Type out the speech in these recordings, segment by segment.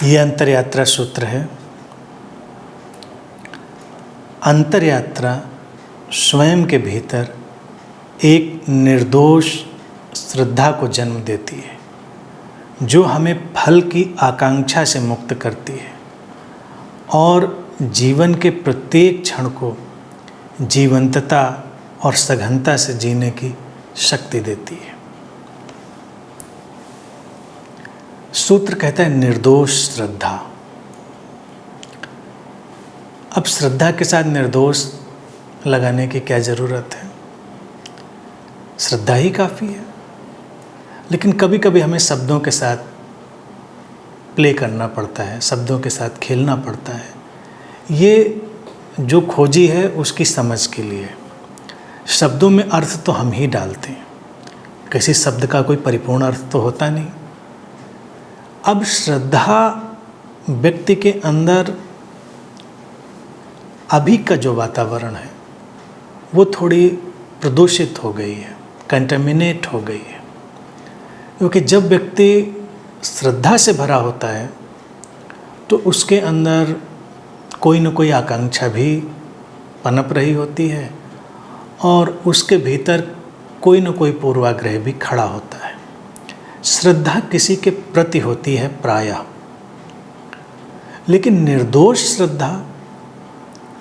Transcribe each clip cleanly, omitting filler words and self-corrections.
ये अंतरयात्रा सूत्र है। अंतरयात्रा स्वयं के भीतर एक निर्दोष श्रद्धा को जन्म देती है, जो हमें फल की आकांक्षा से मुक्त करती है और जीवन के प्रत्येक क्षण को जीवंतता और सघनता से जीने की शक्ति देती है। सूत्र कहता है निर्दोष श्रद्धा। अब श्रद्धा के साथ निर्दोष लगाने की क्या ज़रूरत है? श्रद्धा ही काफ़ी है। लेकिन कभी कभी हमें शब्दों के साथ प्ले करना पड़ता है, शब्दों के साथ खेलना पड़ता है। ये जो खोजी है उसकी समझ के लिए। शब्दों में अर्थ तो हम ही डालते हैं, किसी शब्द का कोई परिपूर्ण अर्थ तो होता नहीं। अब श्रद्धा व्यक्ति के अंदर अभी का जो वातावरण है वो थोड़ी प्रदूषित हो गई है, कंटेमिनेट हो गई है। क्योंकि जब व्यक्ति श्रद्धा से भरा होता है तो उसके अंदर कोई न कोई आकांक्षा भी पनप रही होती है और उसके भीतर कोई न कोई पूर्वाग्रह भी खड़ा होता है। श्रद्धा किसी के प्रति होती है प्रायः, लेकिन निर्दोष श्रद्धा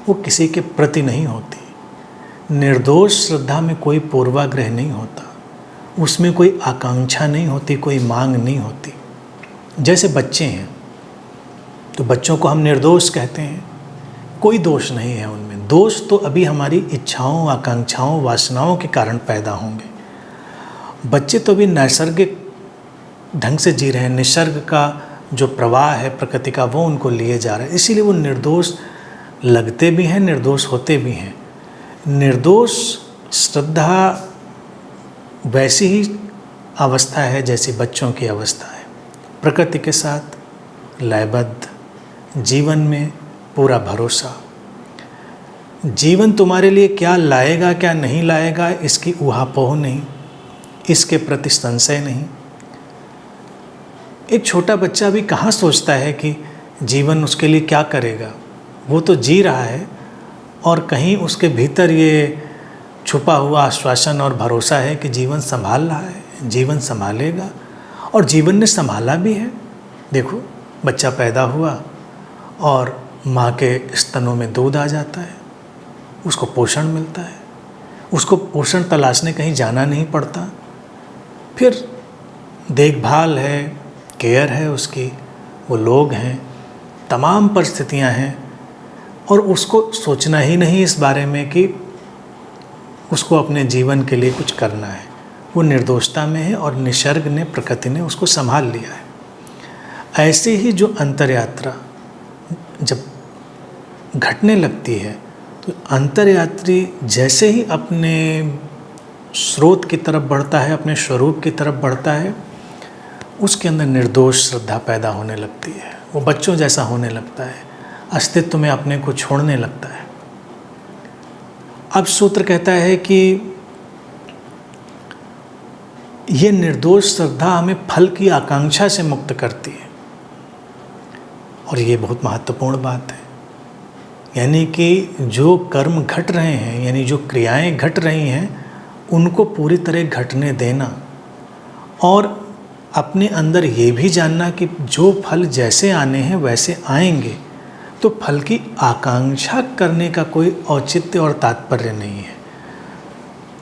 वो किसी के प्रति नहीं होती। निर्दोष श्रद्धा में कोई पूर्वाग्रह नहीं होता, उसमें कोई आकांक्षा नहीं होती, कोई मांग नहीं होती। जैसे बच्चे हैं तो बच्चों को हम निर्दोष कहते हैं, कोई दोष नहीं है उनमें। दोष तो अभी हमारी इच्छाओं, आकांक्षाओं, वासनाओं के कारण पैदा होंगे। बच्चे तो भी नैसर्गिक ढंग से जी रहे हैं, निसर्ग का जो प्रवाह है प्रकृति का वो उनको लिए जा रहा है, इसीलिए वो निर्दोष लगते भी हैं, निर्दोष होते भी हैं। निर्दोष श्रद्धा वैसी ही अवस्था है जैसी बच्चों की अवस्था है, प्रकृति के साथ लयबद्ध, जीवन में पूरा भरोसा। जीवन तुम्हारे लिए क्या लाएगा क्या नहीं लाएगा इसकी ऊहापोह नहीं, इसके प्रति संशय नहीं। एक छोटा बच्चा भी कहाँ सोचता है कि जीवन उसके लिए क्या करेगा, वो तो जी रहा है और कहीं उसके भीतर ये छुपा हुआ आश्वासन और भरोसा है कि जीवन संभाल रहा है, जीवन संभालेगा। और जीवन ने संभाला भी है। देखो, बच्चा पैदा हुआ और माँ के स्तनों में दूध आ जाता है, उसको पोषण मिलता है, उसको पोषण तलाशने कहीं जाना नहीं पड़ता। फिर देखभाल है, केयर है उसकी, वो लोग हैं, तमाम परिस्थितियाँ हैं और उसको सोचना ही नहीं इस बारे में कि उसको अपने जीवन के लिए कुछ करना है। वो निर्दोषता में है और निसर्ग ने, प्रकृति ने उसको संभाल लिया है। ऐसे ही जो अंतरयात्रा जब घटने लगती है तो अंतरयात्री जैसे ही अपने स्रोत की तरफ बढ़ता है, अपने स्वरूप की तरफ बढ़ता है, उसके अंदर निर्दोष श्रद्धा पैदा होने लगती है। वो बच्चों जैसा होने लगता है, अस्तित्व में अपने को छोड़ने लगता है। अब सूत्र कहता है कि ये निर्दोष श्रद्धा हमें फल की आकांक्षा से मुक्त करती है। और ये बहुत महत्वपूर्ण बात है। यानी कि जो कर्म घट रहे हैं, यानी जो क्रियाएं घट रही हैं, उनको पूरी तरह घटने देना और अपने अंदर ये भी जानना कि जो फल जैसे आने हैं वैसे आएंगे, तो फल की आकांक्षा करने का कोई औचित्य और तात्पर्य नहीं है।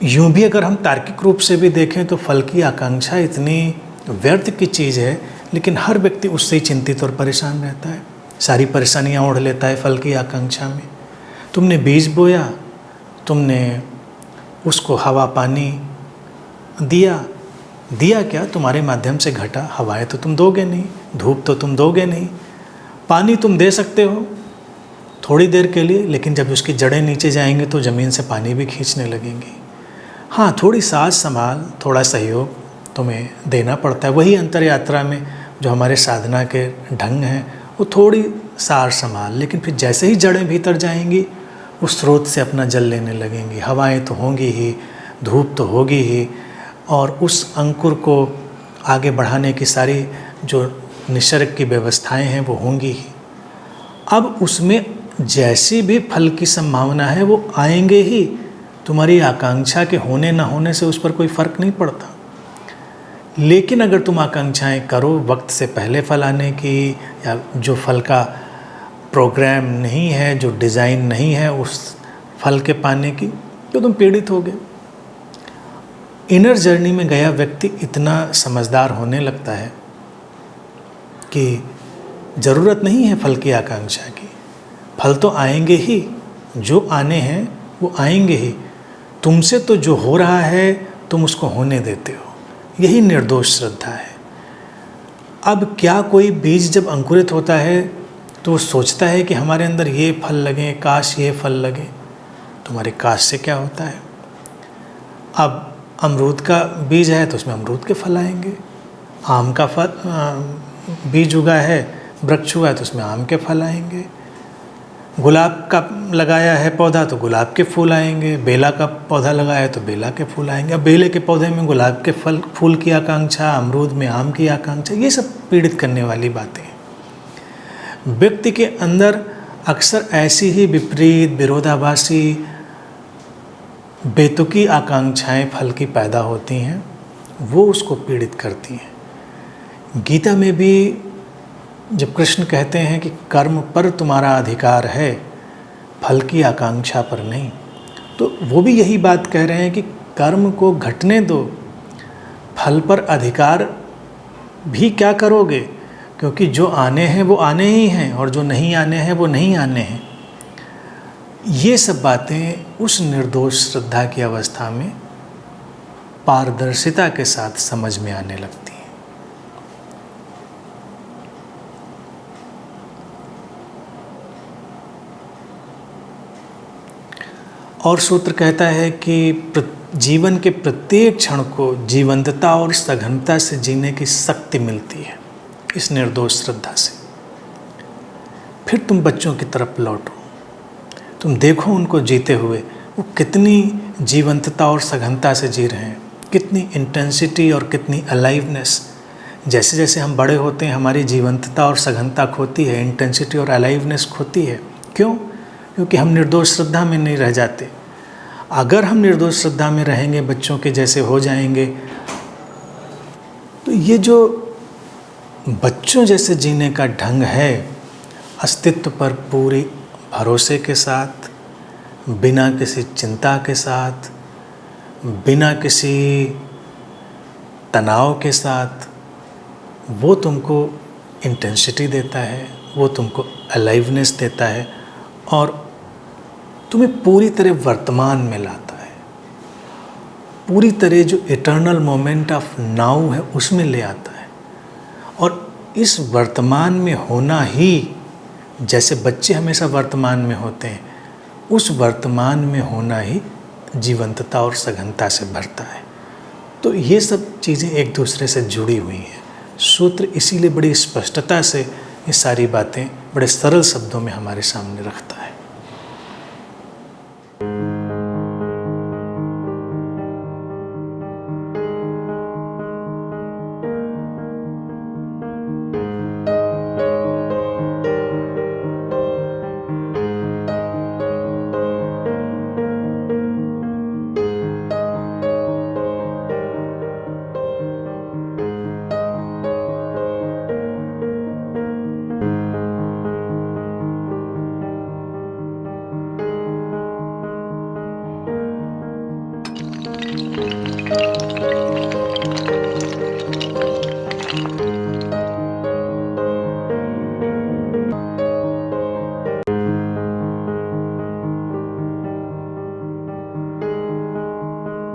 यूँ भी अगर हम तार्किक रूप से भी देखें तो फल की आकांक्षा इतनी व्यर्थ की चीज़ है, लेकिन हर व्यक्ति उससे ही चिंतित और परेशान रहता है, सारी परेशानियाँ ओढ़ लेता है फल की आकांक्षा में। तुमने बीज बोया, तुमने उसको हवा पानी दिया क्या तुम्हारे माध्यम से घटा। हवाएं तो तुम दोगे नहीं, धूप तो तुम दोगे नहीं, पानी तुम दे सकते हो थोड़ी देर के लिए, लेकिन जब उसकी जड़ें नीचे जाएंगे तो ज़मीन से पानी भी खींचने लगेंगी। हाँ, थोड़ी साज संभाल, थोड़ा सहयोग तुम्हें देना पड़ता है। वही अंतर यात्रा में जो हमारे साधना के ढंग हैं, वो थोड़ी सार संभाल, लेकिन फिर जैसे ही जड़ें भीतर जाएंगी उस स्रोत से अपना जल लेने लगेंगी। हवाएं तो होंगी ही, धूप तो होगी ही, और उस अंकुर को आगे बढ़ाने की सारी जो निसर्ग की व्यवस्थाएं हैं वो होंगी ही। अब उसमें जैसी भी फल की संभावना है वो आएंगे ही। तुम्हारी आकांक्षा के होने ना होने से उस पर कोई फर्क नहीं पड़ता। लेकिन अगर तुम आकांक्षाएं करो वक्त से पहले फल आने की, या जो फल का प्रोग्राम नहीं है, जो डिज़ाइन नहीं है उस फल के पाने की, तो तुम पीड़ित होगे। इनर जर्नी में गया व्यक्ति इतना समझदार होने लगता है कि ज़रूरत नहीं है फल की आकांक्षा की। फल तो आएंगे ही, जो आने हैं वो आएंगे ही। तुमसे तो जो हो रहा है तुम उसको होने देते हो, यही निर्दोष श्रद्धा है। अब क्या कोई बीज जब अंकुरित होता है तो वो सोचता है कि हमारे अंदर ये फल लगे, काश ये फल लगे। तुम्हारे काश से क्या होता है? अब अमरूद का बीज है तो उसमें अमरूद के फल आएंगे। आम का फल बीज उगा है, वृक्ष हुआ है तो उसमें आम के फल आएंगे। गुलाब का लगाया है पौधा तो गुलाब के फूल आएंगे। बेला का पौधा लगाया है तो बेला के फूल आएंगे। अब बेले के पौधे में गुलाब के फूल की आकांक्षा, अमरूद में आम की आकांक्षा, ये सब पीड़ित करने वाली बातें हैं। व्यक्ति के अंदर अक्सर ऐसी ही विपरीत, विरोधाभासी, बेतुकी आकांक्षाएं फल की पैदा होती हैं, वो उसको पीड़ित करती हैं। गीता में भी जब कृष्ण कहते हैं कि कर्म पर तुम्हारा अधिकार है, फल की आकांक्षा पर नहीं, तो वो भी यही बात कह रहे हैं कि कर्म को घटने दो, फल पर अधिकार भी क्या करोगे, क्योंकि जो आने हैं वो आने ही हैं और जो नहीं आने हैं वो नहीं आने हैं। ये सब बातें उस निर्दोष श्रद्धा की अवस्था में पारदर्शिता के साथ समझ में आने लगती हैं। और सूत्र कहता है कि जीवन के प्रत्येक क्षण को जीवंतता और सघनता से जीने की शक्ति मिलती है इस निर्दोष श्रद्धा से। फिर तुम बच्चों की तरफ लौटो, तुम देखो उनको जीते हुए, वो कितनी जीवंतता और सघनता से जी रहे हैं, कितनी इंटेंसिटी और कितनी अलाइवनेस। जैसे जैसे हम बड़े होते हैं हमारी जीवंतता और सघनता खोती है, इंटेंसिटी और अलाइवनेस खोती है। क्यों? क्योंकि हम निर्दोष श्रद्धा में नहीं रह जाते। अगर हम निर्दोष श्रद्धा में रहेंगे, बच्चों के जैसे हो जाएंगे, तो ये जो बच्चों जैसे जीने का ढंग है, अस्तित्व पर पूरी भरोसे के साथ, बिना किसी चिंता के साथ, बिना किसी तनाव के साथ, वो तुमको इंटेंसिटी देता है, वो तुमको अलाइवनेस देता है और तुम्हें पूरी तरह वर्तमान में लाता है, पूरी तरह जो इटर्नल मोमेंट ऑफ नाउ है उसमें ले आता है। और इस वर्तमान में होना ही, जैसे बच्चे हमेशा वर्तमान में होते हैं, उस वर्तमान में होना ही जीवंतता और सघनता से भरता है। तो ये सब चीज़ें एक दूसरे से जुड़ी हुई हैं। सूत्र इसीलिए बड़ी स्पष्टता से ये सारी बातें बड़े सरल शब्दों में हमारे सामने रखता है।